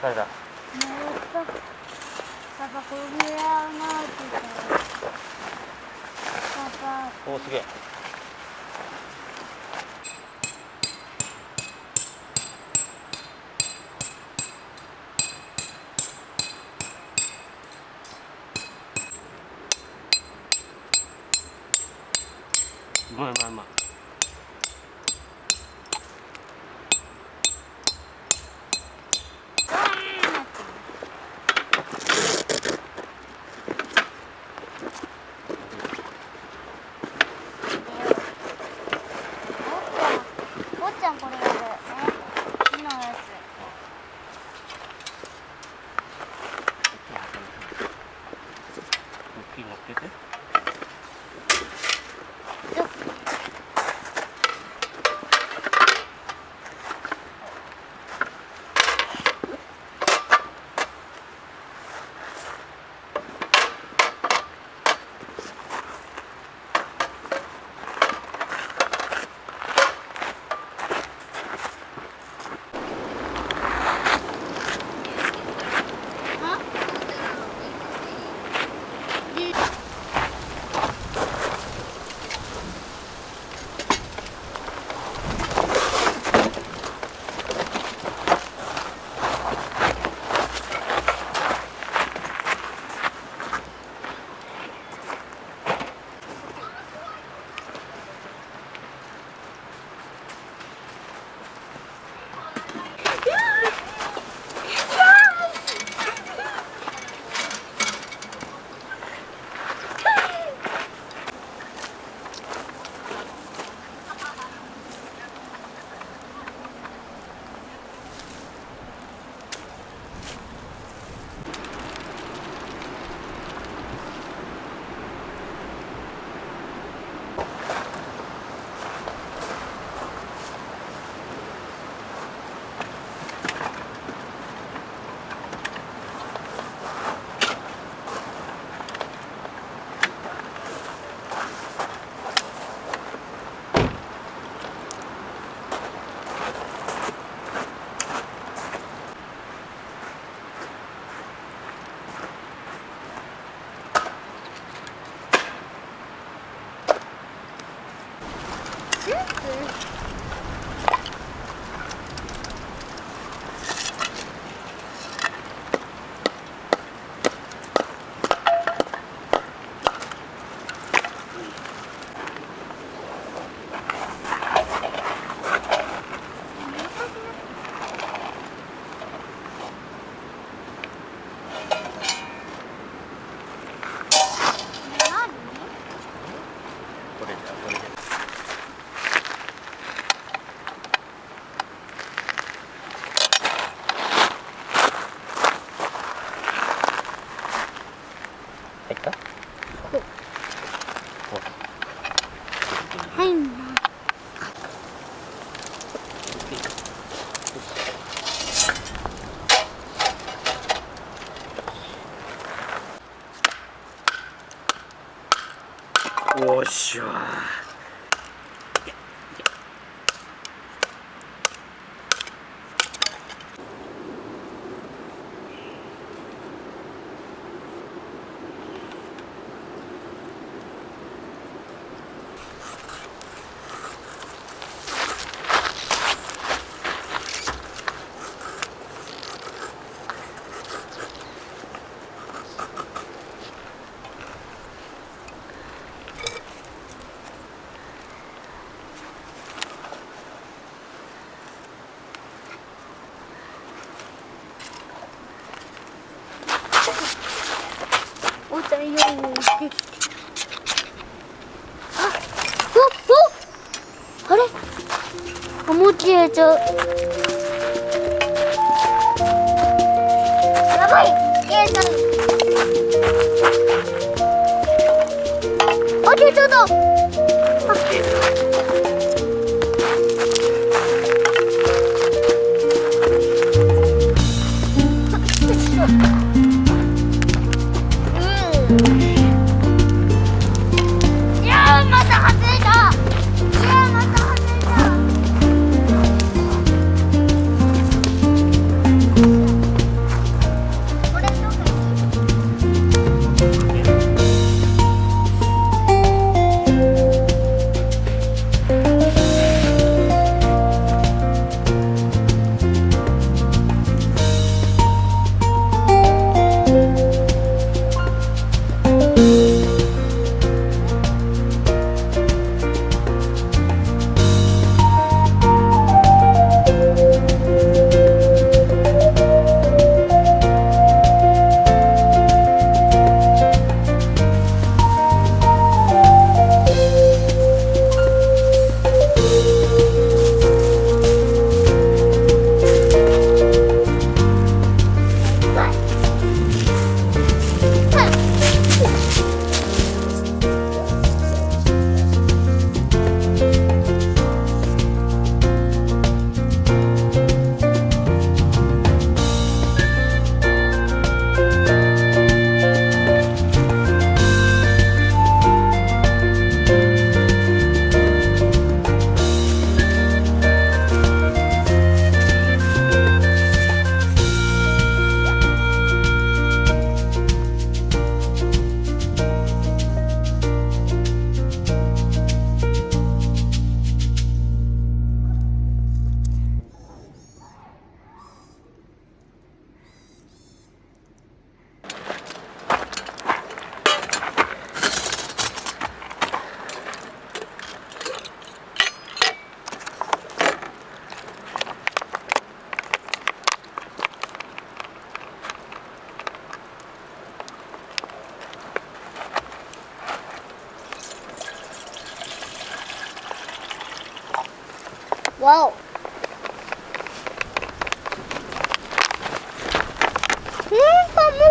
誰だ。パパこれやらないとさ。パパ。おお、すげえ。うまいうまいうまい。おっちゃんこれやるね。木のやつ。大きいのっけて。入った？入んな。おっしゃー。お茶用意できて。あれお餅入れちゃう。やばい入れちゃう。あ、出ちゃった。わお。寒い。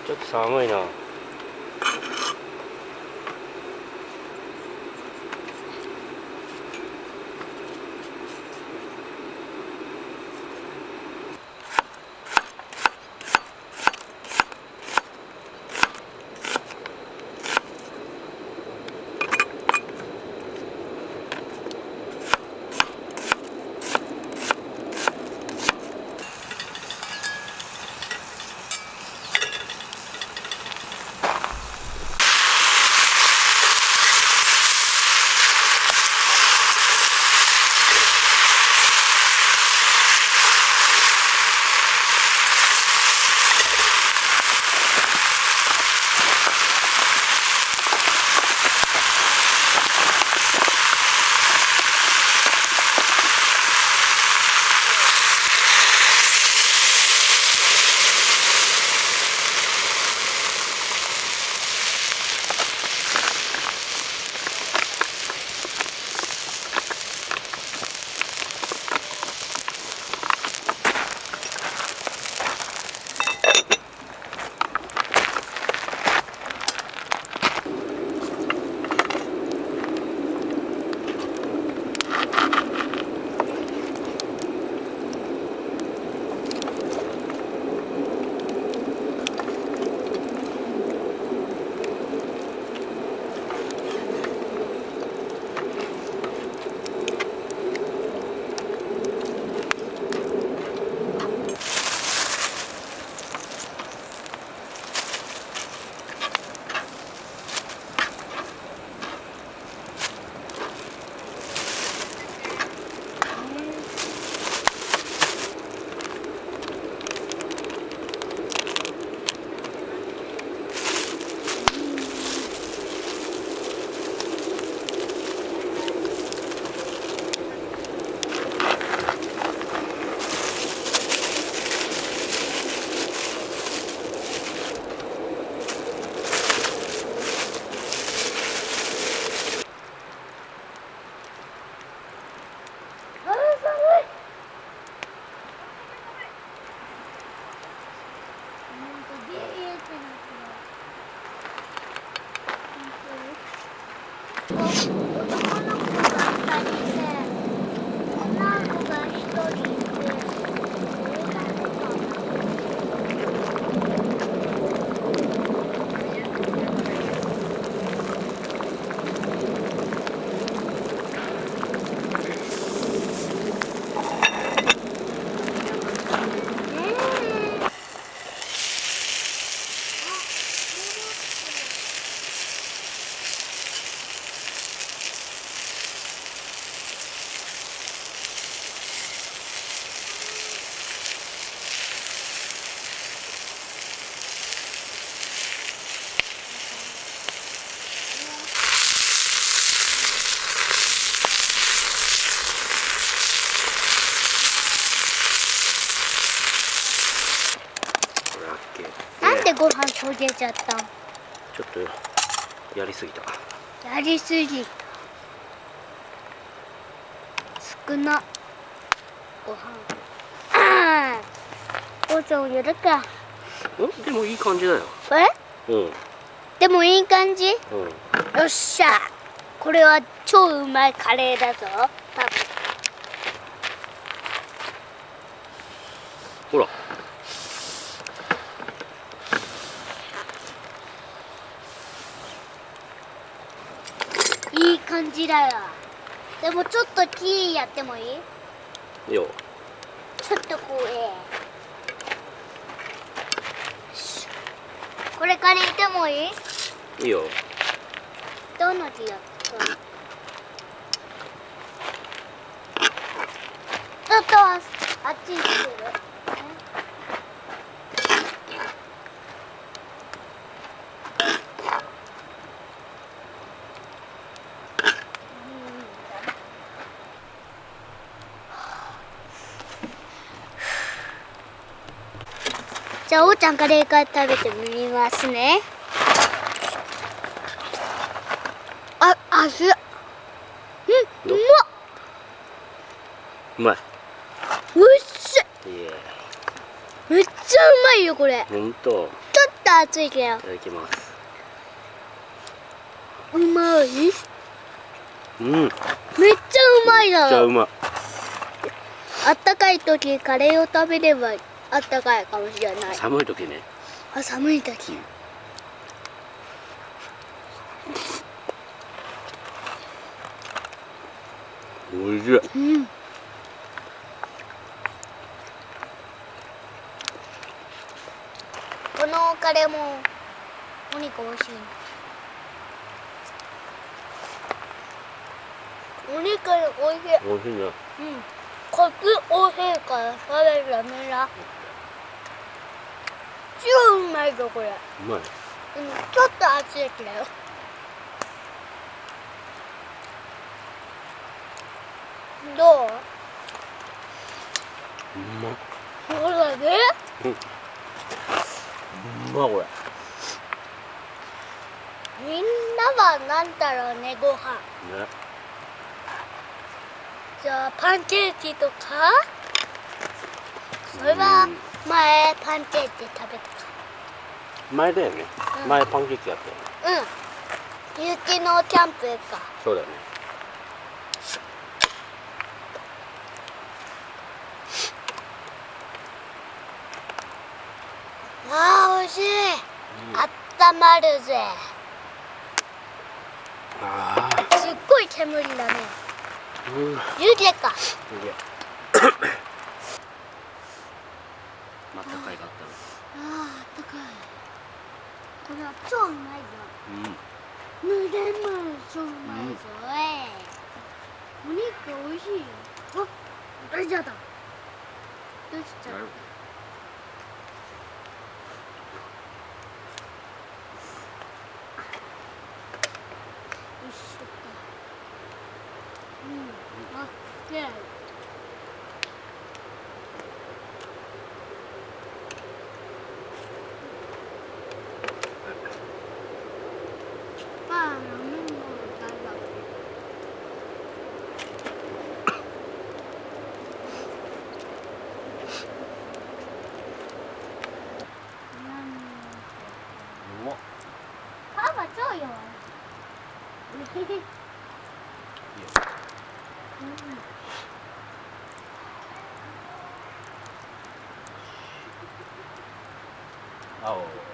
ちょっと寒いな。の子が2人で、女の子が1人いて、それだけかこれあっけ。なんでご飯焦げちゃったん？ちょっとやりすぎた。やりすぎ。少な。ご飯。ああ。お茶をやるか。でもいい感じだよ。え？うん。でもいい感じ？うん。よっしゃ。これは超うまいカレーだぞ。多分。ほら。いい感じだよ。でもちょっとキーやってもいい？いいよ。ちょっと怖え。これ借りてもいい？いいよ。どの字やった？ちょっとあっちにしてる。じゃあおうちゃんカレーから食べてみますね。あ、味。うん、うまっ。うまい。おいしい。いえ。めっちゃうまいよこれ。ほんと。ちょっと熱いけど。いただきます。うまい。うん。めっめっちゃうまいだろ。ちゃうまい。あったかい時カレーを食べればあったかいかもしれない。寒い時ね。あ、寒い時。おいしい。うん。このカレーもお肉美味しい。お肉美味しい。おいしいね。うん。こっち美味しいから食べるみんな。超うまいぞこれ。うまい。うん。ちょっと熱いけどよ。どう？うまっ。ほらね。うまっこれ。みんなはなんだろうね、ご飯。ね。じゃあパンケーキとか？それは前パンケーキ食べたか。前だよね。うん前パンケーキやったよね。うん。雪のキャンプか。そうだよね。あー、美味しい。あったまるぜ。あすっごい煙だね。あ。うん。湯気か。いや。またかいがあったの。あー、あったかい。これは超うまいぞ。うん。無限も超うまいぞ。お肉美味しいよ。あ、大丈夫だ。どうしちゃう？一緒か。うん。あ、で。まあ、ラーメンも大丈夫。うまっ。パパ超弱い。青